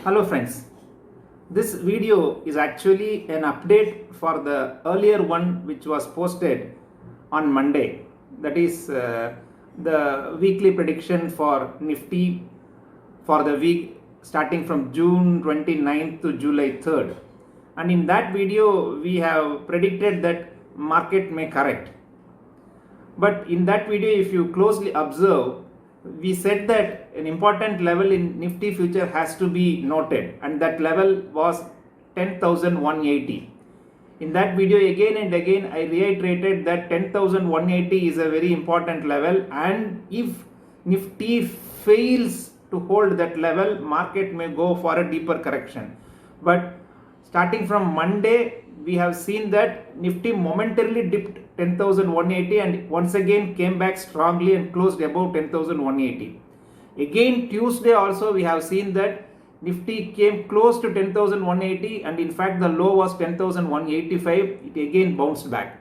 Hello friends, this video is actually an update for the earlier one which was posted on Monday. That is the weekly prediction for Nifty for the week starting from June 29th to July 3rd. And in that video we have predicted that market may correct. But in that video, if you closely observe, we said that an important level in Nifty future has to be noted, and that level was 10,180. In that video, again and again, I reiterated that 10,180 is a very important level, and if Nifty fails to hold that level, market may go for a deeper correction. But starting from Monday, we have seen that Nifty momentarily dipped 10,180 and once again came back strongly and closed above 10,180. Again Tuesday also we have seen that Nifty came close to 10,180 and in fact the low was 10,185. It again bounced back.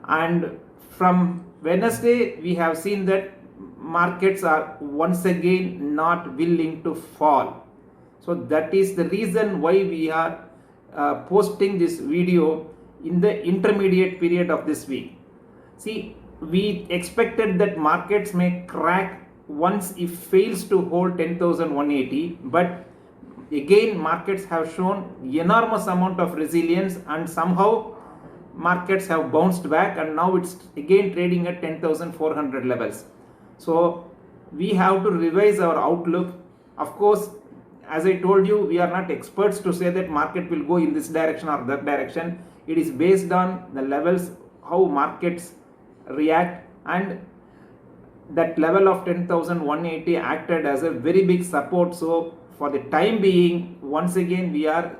And from Wednesday we have seen that markets are once again not willing to fall. So that is the reason why we are posting this video in the intermediate period of this week. See, we expected that markets may crack once it fails to hold 10,180, but again markets have shown enormous amount of resilience and somehow markets have bounced back and now it's again trading at 10,400 levels. So we have to revise our outlook. Of course, as I told you, we are not experts to say that market will go in this direction or that direction. It is based on the levels, how markets react, and that level of 10,180 acted as a very big support. So for the time being, once again we are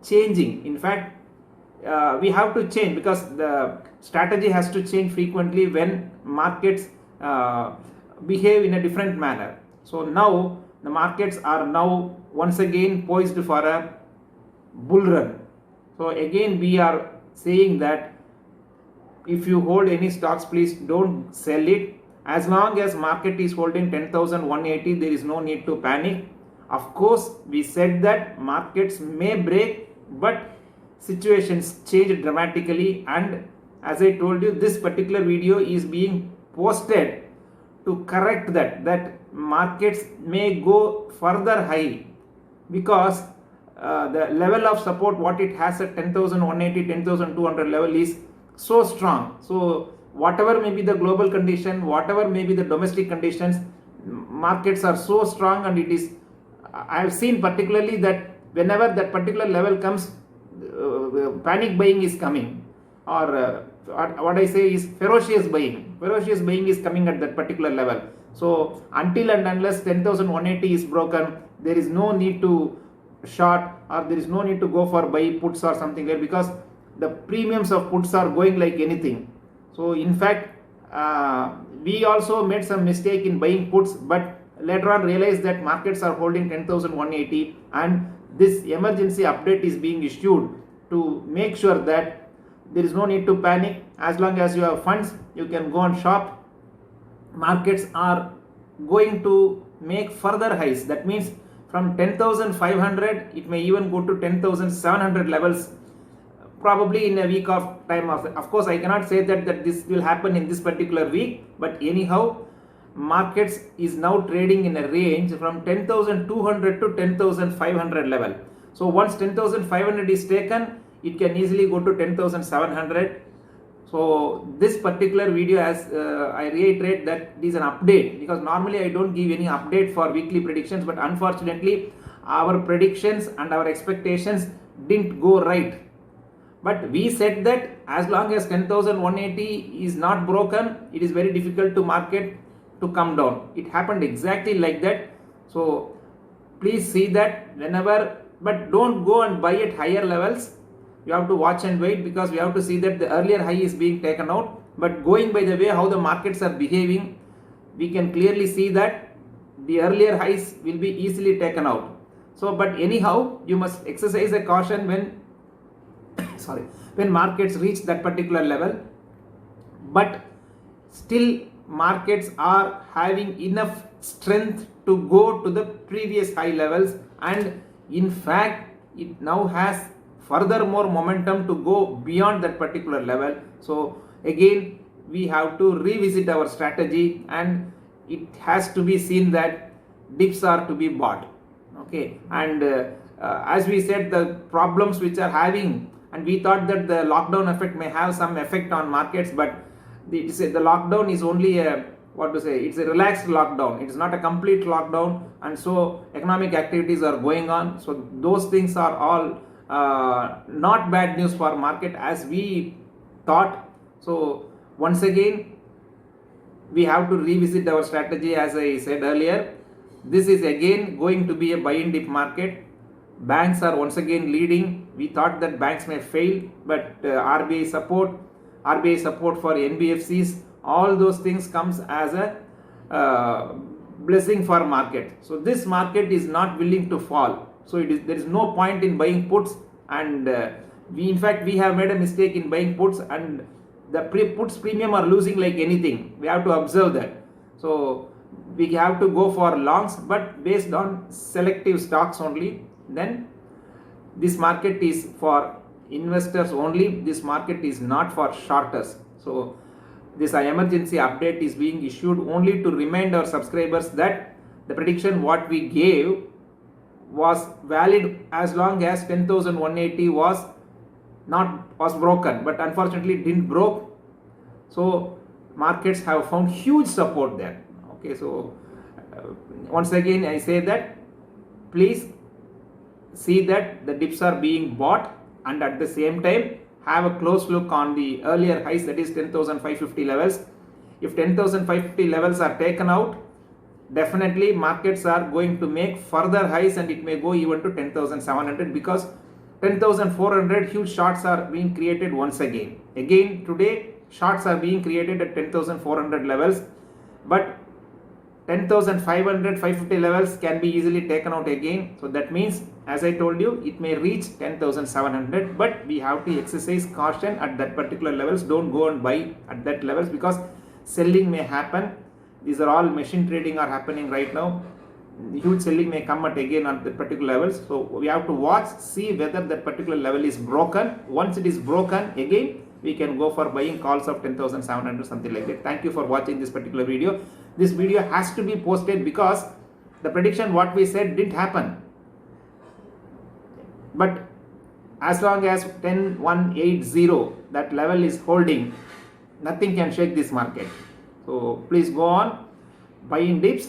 changing. In fact, we have to change because the strategy has to change frequently when markets behave in a different manner. So now the markets are now once again poised for a bull run. So again we are saying that if you hold any stocks, please don't sell it. As long as market is holding 10,180, there is no need to panic. Of course, we said that markets may break, but situations change dramatically, and as I told you, this particular video is being posted to correct that markets may go further high because the level of support what it has at 10,180, 10,200 level is so strong. So whatever may be the global condition, whatever may be the domestic conditions, markets are so strong, and it is, I have seen particularly that whenever that particular level comes, panic buying is coming, or what I say is ferocious buying is coming at that particular level. So until and unless 10,180 is broken, there is no need to short or there is no need to go for buy puts or something like, because the premiums of puts are going like anything. So in fact we also made some mistake in buying puts, but later on realized that markets are holding 10,180 and this emergency update is being issued to make sure that there is no need to panic. As long as you have funds, you can go and shop. Markets are going to make further highs. That means from 10,500 it may even go to 10,700 levels probably in a week of time. Of course, I cannot say that this will happen in this particular week, but anyhow markets is now trading in a range from 10,200 to 10,500 level. So once 10,500 is taken, it can easily go to 10,700. So this particular video, as I reiterate that it is an update, because normally I don't give any update for weekly predictions, but unfortunately our predictions and our expectations didn't go right. But we said that as long as 10,180 is not broken, it is very difficult to market to come down. It happened exactly like that. So please see that whenever, but don't go and buy at higher levels. You have to watch and wait, because we have to see that the earlier high is being taken out. But going by the way how the markets are behaving, we can clearly see that the earlier highs will be easily taken out. So but anyhow, you must exercise a caution when when markets reach that particular level. But still markets are having enough strength to go to the previous high levels and in fact it now has furthermore momentum to go beyond that particular level. So again we have to revisit our strategy, and it has to be seen that dips are to be bought. Okay, and as we said, the problems which are having, and we thought that the lockdown effect may have some effect on markets, but the lockdown is only a, what to say, it's a relaxed lockdown, it's not a complete lockdown, and so economic activities are going on. So those things are all not bad news for market as we thought. So once again we have to revisit our strategy. As I said earlier, this is again going to be a buy and dip market. Banks are once again leading. We thought that banks may fail, but RBI support for NBFCs, all those things comes as a blessing for market. So this market is not willing to fall. So there is no point in buying puts, and we have made a mistake in buying puts, and the puts premium are losing like anything. We have to observe that. So we have to go for longs, but based on selective stocks only. Then this market is for investors only. This market is not for shorters. So this emergency update is being issued only to remind our subscribers that the prediction what we gave was valid as long as 10,180 was broken, but unfortunately it didn't broke. So markets have found huge support there. Okay, so once again I say that please see that the dips are being bought, and at the same time have a close look on the earlier highs, that is 10,550 levels. If 10,550 levels are taken out, definitely markets are going to make further highs, and it may go even to 10,700, because 10,400 huge shorts are being created once again. Again today shorts are being created at 10,400 levels, but 10,500, 550 levels can be easily taken out again. So that means, as I told you, it may reach 10,700, but we have to exercise caution at that particular levels. Don't go and buy at that levels, because selling may happen. These are all machine trading are happening right now. Huge selling may come at again at the particular levels. So we have to watch, see whether that particular level is broken. Once it is broken, again we can go for buying calls of 10,700, something like that. Thank you for watching this particular video. This video has to be posted because the prediction what we said didn't happen. But as long as 10,180 that level is holding, nothing can shake this market. So please go on, buy in dips,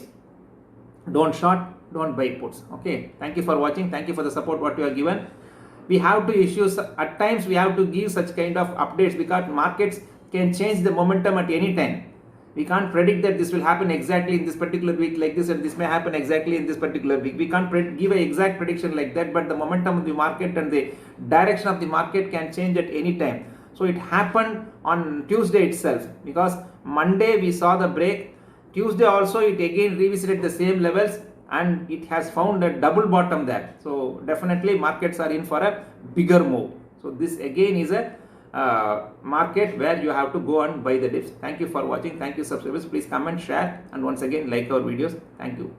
don't short, don't buy puts. Okay, thank you for watching. Thank you for the support what you have given. We have to issue, at times we have to give such kind of updates, because markets can change the momentum at any time. We can't predict that this will happen exactly in this particular week like this, and this may happen exactly in this particular week. We can't give an exact prediction like that, but the momentum of the market and the direction of the market can change at any time. So it happened on Tuesday itself, because Monday we saw the break. Tuesday also it again revisited the same levels, and it has found a double bottom there. So definitely markets are in for a bigger move. So this again is a market where you have to go and buy the dips. Thank you for watching. Thank you subscribers. Please comment, share, and once again like our videos. Thank you.